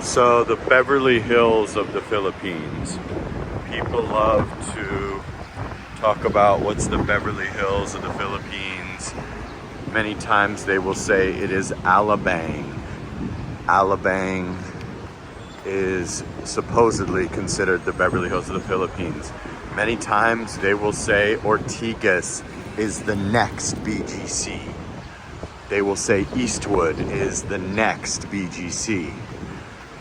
So the Beverly Hills of the Philippines. People love to talk about what's the Beverly Hills of the Philippines. Many times they will say it is Alabang. Alabang is supposedly considered the Beverly Hills of the Philippines. Many times they will say Ortigas is the next BGC. They will say Eastwood is the next BGC.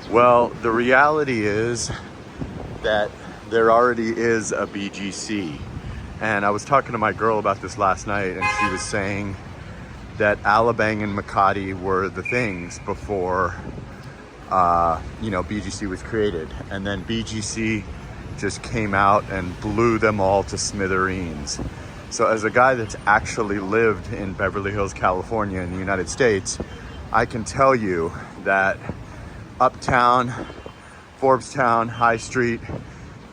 Well, the reality is that there already is a BGC. And I was talking to my girl about this last night, and she was saying that Alabang and Makati were the things before, BGC was created. And then BGC just came out and blew them all to smithereens. So as a guy that's actually lived in Beverly Hills, California in the United States, I can tell you that Uptown, Forbes-town, High Street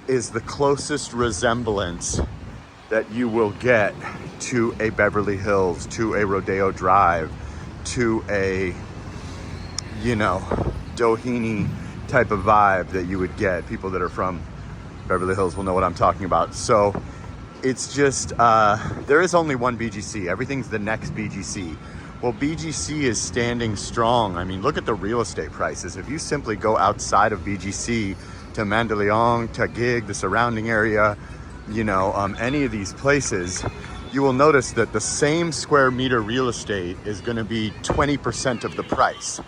is the closest resemblance that you will get to a Beverly Hills, to a Rodeo Drive, to a, Doheny type of vibe that you would get. People that are from Beverly Hills will know what I'm talking about. So it's just, there is only one BGC. Everything's the next BGC. Well, BGC is standing strong. I mean, look at the real estate prices. If you simply go outside of BGC to Mandaluyong, Taguig, the surrounding area, any of these places, you will notice that the same square meter real estate is going to be 20% of the price,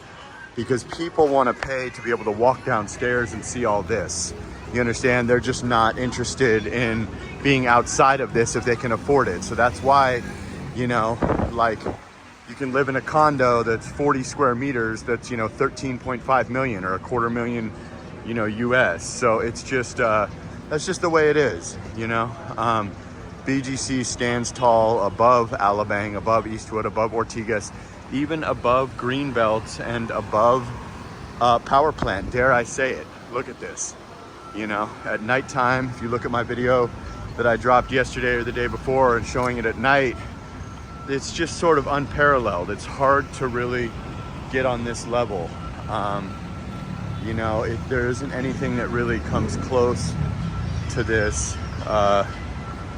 because people want to pay to be able to walk downstairs and see all this. You understand? They're just not interested in being outside of this if they can afford it. So that's why, you can live in a condo that's 40 square meters that's, 13.5 million or $250,000, US. So it's just, that's just the way it is, BGC stands tall above Alabang, above Eastwood, above Ortigas, even above Greenbelt and above Power Plant, dare I say it. Look at this, at nighttime. If you look at my video that I dropped yesterday or the day before and showing it at night, it's just sort of unparalleled. It's hard to really get on this level. There isn't anything that really comes close to this,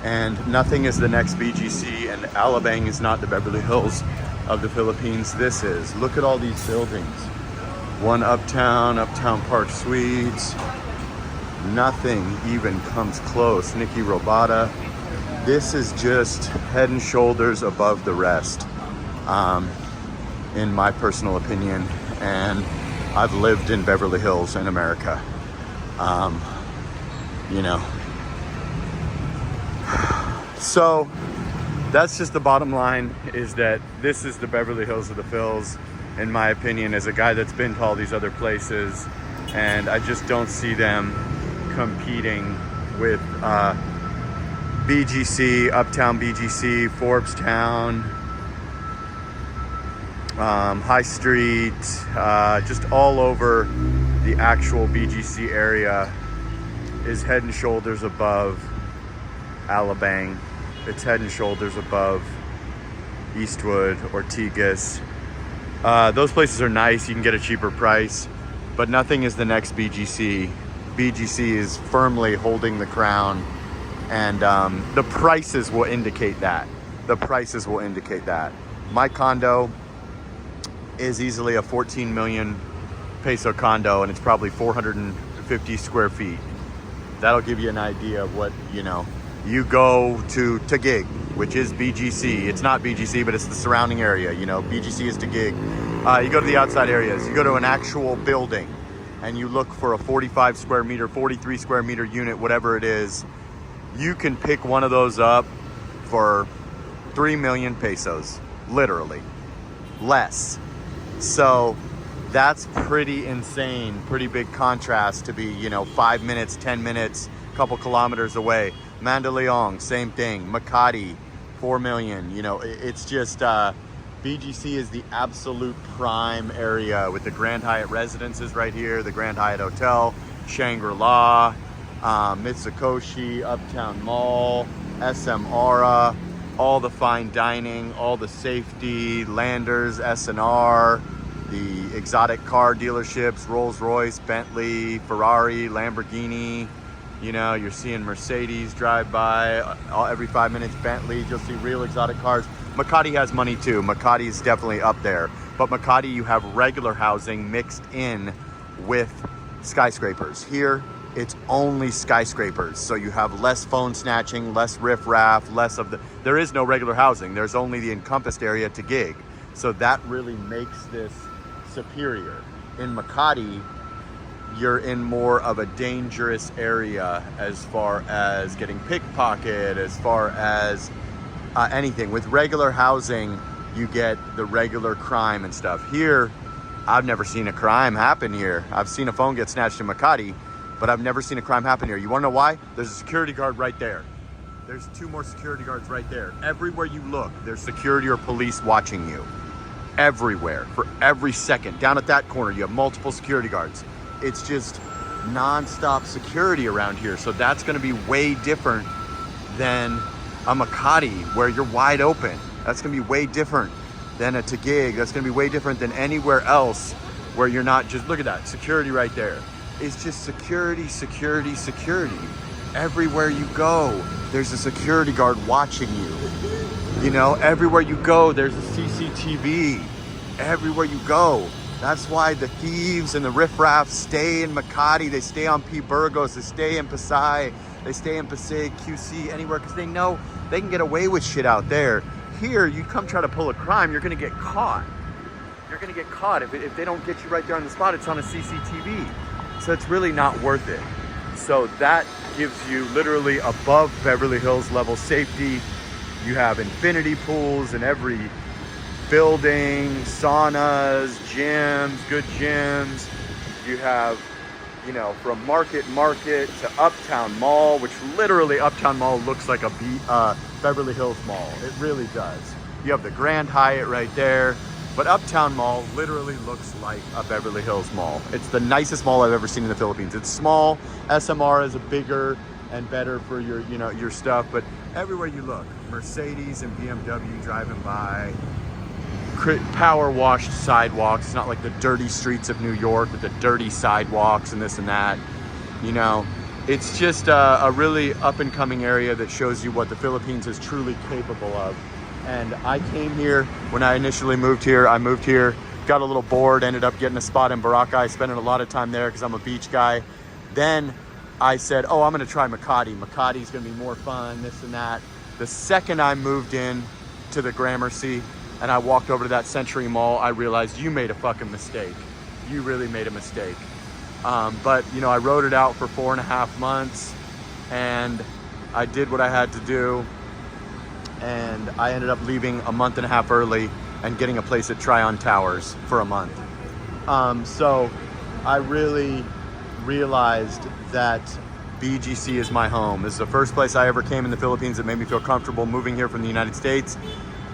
and nothing is the next BGC, and Alabang is not the Beverly Hills of the Philippines. This is. Look at all these buildings. One Uptown Park Suites. Nothing even comes close. Nikki Robata. This is just head and shoulders above the rest, in my personal opinion. And I've lived in Beverly Hills in America. So that's just the bottom line, is that this is the Beverly Hills of the Phils, in my opinion, as a guy that's been to all these other places. And I just don't see them competing with BGC, Uptown BGC, Forbes-town, High Street, just all over the actual BGC area is head and shoulders above Alabang. It's head and shoulders above Eastwood, Ortigas. Those places are nice. You can get a cheaper price, but nothing is the next BGC. BGC is firmly holding the crown, and the prices will indicate that. My condo is easily a 14 million peso condo, and it's probably 450 square feet. That'll give you an idea of what, You go to Taguig, which is BGC. It's not BGC, but it's the surrounding area. BGC is Taguig. You go to the outside areas. You go to an actual building, and you look for a 45 square meter, 43 square meter unit, whatever it is. You can pick one of those up for 3 million pesos, literally, less. So that's pretty insane, pretty big contrast to be, 5 minutes, 10 minutes, a couple kilometers away. Mandaluyong, same thing. Makati, 4 million. It's just, BGC is the absolute prime area, with the Grand Hyatt residences right here, the Grand Hyatt Hotel, Shangri-La, Mitsukoshi, Uptown Mall, SM Aura, all the fine dining, all the safety, Landers, SNR, the exotic car dealerships, Rolls-Royce, Bentley, Ferrari, Lamborghini. You know, you're seeing Mercedes drive by every 5 minutes, Bentleys. You'll see real exotic cars. Makati has money too. Makati is definitely up there. But Makati, you have regular housing mixed in with skyscrapers. Here, it's only skyscrapers. So you have less phone snatching, less riffraff, less of the... There is no regular housing. There's only the encompassed area to gig. So that really makes this superior. In Makati, you're in more of a dangerous area as far as getting pickpocketed, as far as anything. With regular housing, you get the regular crime and stuff. Here, I've never seen a crime happen here. I've seen a phone get snatched in Makati, but I've never seen a crime happen here. You wanna know why? There's a security guard right there. There's 2 more security guards right there. Everywhere you look, there's security or police watching you. Everywhere, for every second. Down at that corner, you have multiple security guards. It's just non-stop security around here. So that's gonna be way different than a Makati where you're wide open. That's gonna be way different than a Taguig. That's gonna be way different than anywhere else where you're not just, look at that, security right there. It's just security, security, security. Everywhere you go, there's a security guard watching you. You know, everywhere you go, there's a CCTV. Everywhere you go. That's why the thieves and the riffraff stay in Makati. They stay on P. Burgos. They stay in Pasay. They stay in Pasig, QC, anywhere, because they know they can get away with shit out there. Here, you come try to pull a crime, you're gonna get caught. You're gonna get caught. If they don't get you right there on the spot, it's on a CCTV. So it's really not worth it. So that gives you literally above Beverly Hills level safety. You have infinity pools in every building, saunas, gyms, good gyms. You have, you know, from Market to Uptown Mall, which literally Uptown Mall looks like a Beverly Hills Mall. It really does. You have the Grand Hyatt right there, but Uptown Mall literally looks like a Beverly Hills Mall. It's the nicest mall I've ever seen in the Philippines. It's small. SMR is a bigger and better for your, you know, your stuff, but everywhere you look, Mercedes and BMW driving by, power washed sidewalks. It's not like the dirty streets of New York with the dirty sidewalks and this and that. You know, it's just a really up and coming area that shows you what the Philippines is truly capable of. And I came here when I initially moved here. I moved here, got a little bored, ended up getting a spot in Boracay, spending a lot of time there because I'm a beach guy. Then I said, oh, I'm gonna try Makati. Makati's gonna be more fun, this and that. The second I moved in to the Gramercy and I walked over to that Century Mall, I realized you made a fucking mistake. You really made a mistake. But you know, I rode it out for 4.5 months and I did what I had to do. And I ended up leaving a month and a half early and getting a place at Tryon Towers for a month. So I really realized that BGC is my home. This is the first place I ever came in the Philippines that made me feel comfortable moving here from the United States.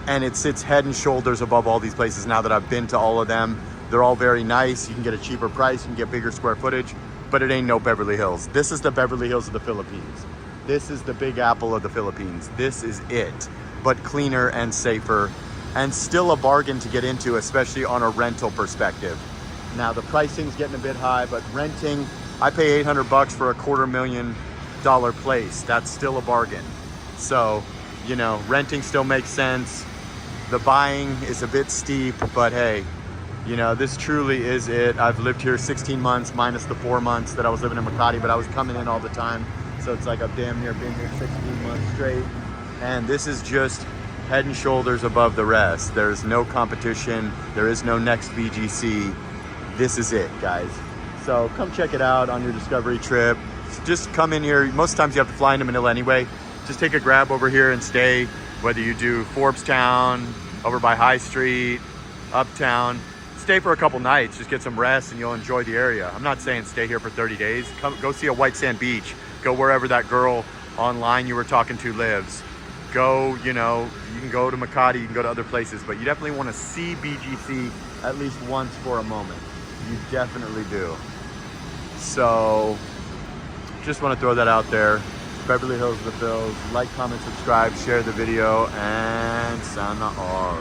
And it sits head and shoulders above all these places now that I've been to all of them. They're all very nice. You can get a cheaper price, you can get bigger square footage, but it ain't no Beverly Hills. This is the Beverly Hills of the Philippines. This is the Big Apple of the Philippines. This is it, but cleaner and safer and still a bargain to get into, especially on a rental perspective. Now the pricing's getting a bit high, but renting, I pay $800 for a $250,000 place. That's still a bargain. So, you know, renting still makes sense. The buying is a bit steep, but hey, you know, this truly is it. I've lived here 16 months minus the 4 months that I was living in Makati, but I was coming in all the time. So it's like I've damn near been here 16 months straight. And this is just head and shoulders above the rest. There's no competition. There is no next BGC. This is it, guys. So come check it out on your discovery trip. Just come in here. Most times you have to fly into Manila anyway. Just take a grab over here and stay, whether you do Forbes-town, over by High Street, Uptown. Stay for a couple nights, just get some rest and you'll enjoy the area. I'm not saying stay here for 30 days. Go see a white sand beach. Go wherever that girl online you were talking to lives. Go, you know, you can go to Makati, you can go to other places, but you definitely want to see BGC at least once for a moment. You definitely do. So, just want to throw that out there. Beverly Hills of the Phils. Like, comment, subscribe, share the video, and sana all.